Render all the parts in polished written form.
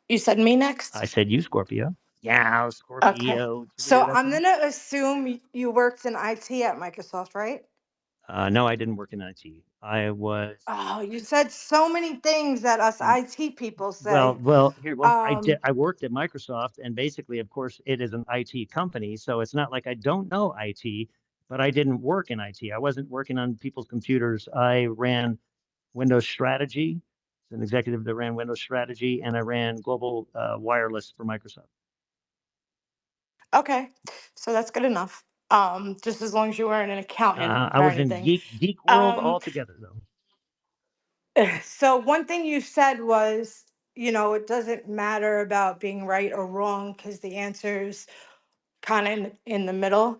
You said me next? I said you, Scorpio. Yeah, Okay. Scorpio. Did you hear So that I'm song? gonna assume you worked in IT at Microsoft, right? No, I didn't work in IT. I was Oh, you said so many things that us in, IT people well, say. here, I did. Um, I worked at Microsoft, and basically, of course, it is an IT company, so it's not like I don't know IT, but I didn't work in IT. I wasn't working on people's computers. I ran Windows strategy. As an executive that ran Windows strategy, and I ran global wireless for Microsoft. okay, so that's good enough. Just as long as you weren't an accountant I or was in anything. geek world Um, altogether, though. so one thing you said was, it doesn't matter about being right or wrong because the answer's kind of in the middle.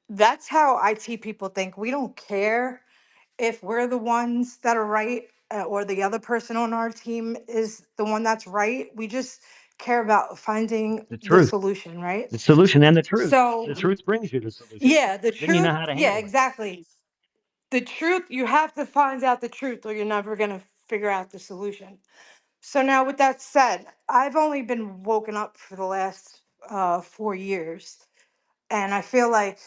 That's how IT people think. We don't care if we're the ones that are right, or the other person on our team is the one that's right. We just care about finding The the truth, solution, right? the solution, and the truth. So, The truth brings you the solution. yeah, the Then you know truth, how to yeah, handle it. exactly. The truth, you have to find out the truth or you're never going to figure out the solution. So, now with that said, I've only been woken up for the last 4 years. And I feel like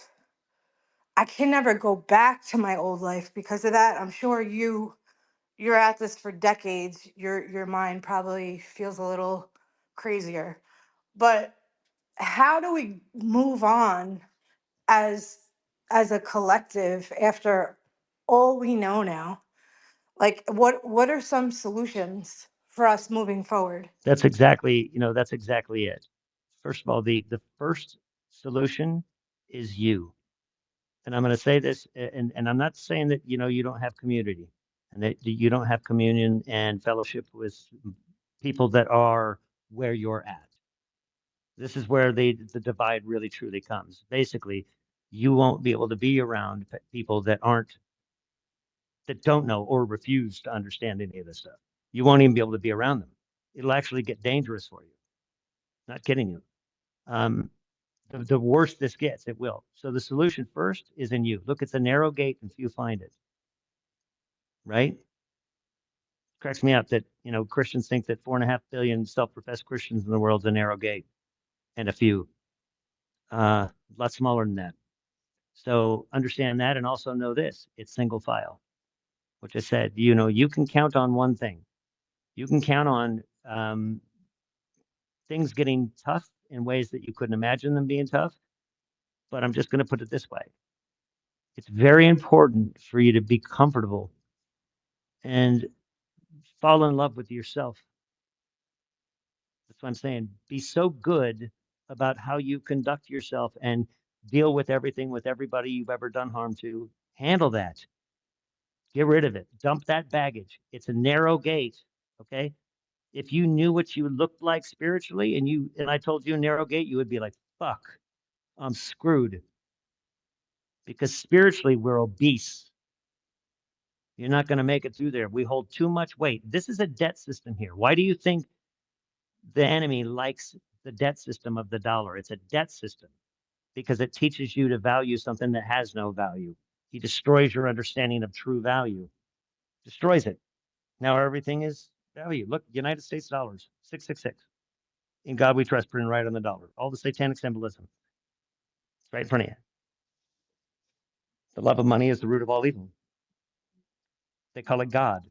I can never go back to my old life because of that. I'm sure you're at this for decades. Your mind probably feels a little crazier. But how do we move on as as a collective after all we know now? Like what are some solutions for us moving forward? That's exactly it. First of all, the first solution is you. And I'm going to say this, and I'm not saying that you don't have community, and that you don't have communion and fellowship with people that are where you're at. This is where the divide really truly comes. Basically, you won't be able to be around people that don't know or refuse to understand any of this stuff. You won't even be able to be around them. It'll actually get dangerous for you. Not kidding you. Um, the worse this gets, it will. So the solution first is in you. Look at the narrow gate and few find it. Right? Cracks me up that Christians think that 4.5 billion self-professed Christians in the world is a narrow gate, and a few, a lot smaller than that. So understand that, and also know this: it's single file. Which I said, you can count on one thing. You can count on things getting tough in ways that you couldn't imagine them being tough. But I'm just going to put it this way: it's very important for you to be comfortable and fall in love with yourself. That's what I'm saying. Be so good about how you conduct yourself and deal with everything with everybody you've ever done harm to. Handle that. Get rid of it. Dump that baggage. It's a narrow gate. Okay. If you knew what you looked like spiritually and I told you narrow gate, you would be like, fuck, I'm screwed. Because spiritually we're obese. You're not going to make it through there. We hold too much weight. This is a debt system here. Why do you think the enemy likes the debt system of the dollar? It's a debt system because it teaches you to value something that has no value. He destroys your understanding of true value, destroys it. Now everything is value. Look, United States dollars, 666. In God we trust, printed right on the dollar. All the satanic symbolism. It's right in front of you. The love of money is the root of all evil. They call it God,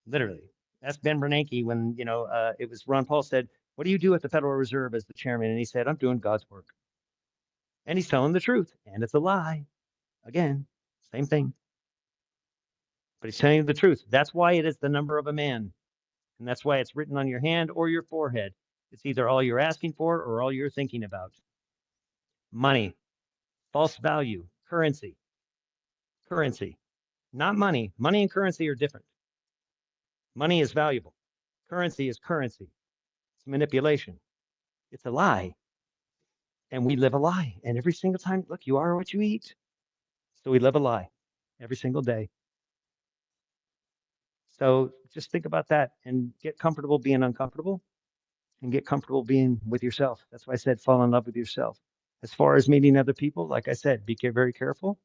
literally. That's Ben Bernanke when, it was Ron Paul said, what do you do at the Federal Reserve as the chairman? And he said, I'm doing God's work. And he's telling the truth. And it's a lie. Again, same thing. But he's telling you the truth. That's why it is the number of a man. And that's why it's written on your hand or your forehead. It's either all you're asking for or all you're thinking about. Money, false value, currency, currency, not money. Money and currency are different. Money is valuable. Currency is currency. It's manipulation. It's a lie. And we live a lie. And every single time, look, you are what you eat. So we live a lie every single day. So just think about that and get comfortable being uncomfortable and get comfortable being with yourself. That's why I said fall in love with yourself. As far as meeting other people, like I said, be very careful,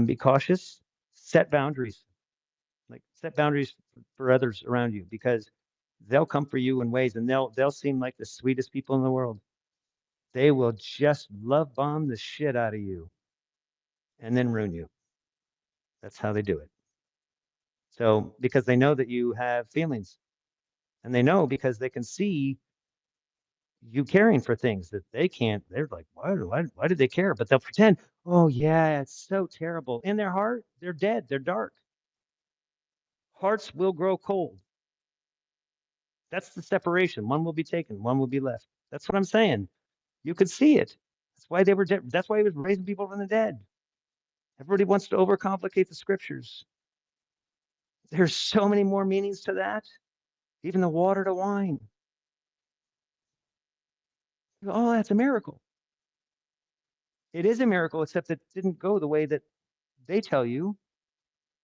be cautious, set boundaries, like set boundaries for others around you because they'll come for you in ways, and they'll seem like the sweetest people in the world. They will just love bomb the shit out of you and then ruin you. That's how they do it. So because they know that you have feelings, and they know because they can see you caring for things that they can't. They're like, why do they care? But they'll pretend, oh yeah, it's so terrible. In their heart, they're dead. They're dark. Hearts will grow cold. That's the separation. One will be taken, one will be left. That's what I'm saying. You could see it. That's why they were dead. That's why he was raising people from the dead. Everybody wants to overcomplicate the scriptures. There's so many more meanings to that. Even the water to wine. Oh, that's a miracle. It is a miracle, except it didn't go the way that they tell you.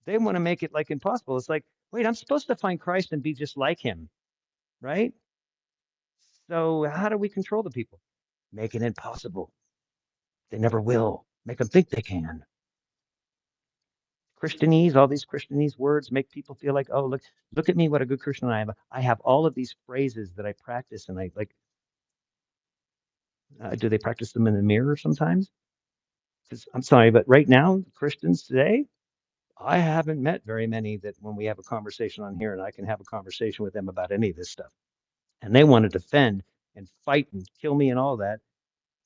They want to make it like impossible. It's like, wait, I'm supposed to find Christ and be just like him, right? So how do we control the people? Make it impossible. They never will. Make them think they can. Christianese, all these Christianese words make people feel like, oh, look at me, what a good Christian I am. I have all of these phrases that I practice, and I like. Do they practice them in the mirror sometimes? Because I'm sorry, but right now, Christians today, I haven't met very many that when we have a conversation on here, and I can have a conversation with them about any of this stuff, and they want to defend and fight and kill me and all that.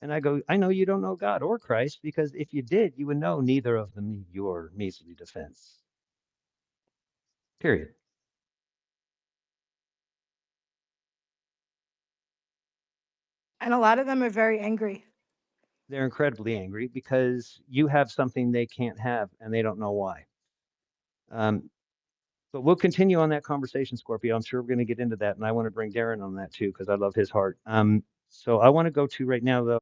And I go, I know you don't know God or Christ, because if you did, you would know neither of them need your measly defense. Period. And a lot of them are very angry. They're incredibly angry because you have something they can't have, and they don't know why. But we'll continue on that conversation, Scorpio. I'm sure we're going to get into that, and I want to bring Darren on that too because I love his heart. So I want to go to right now, though.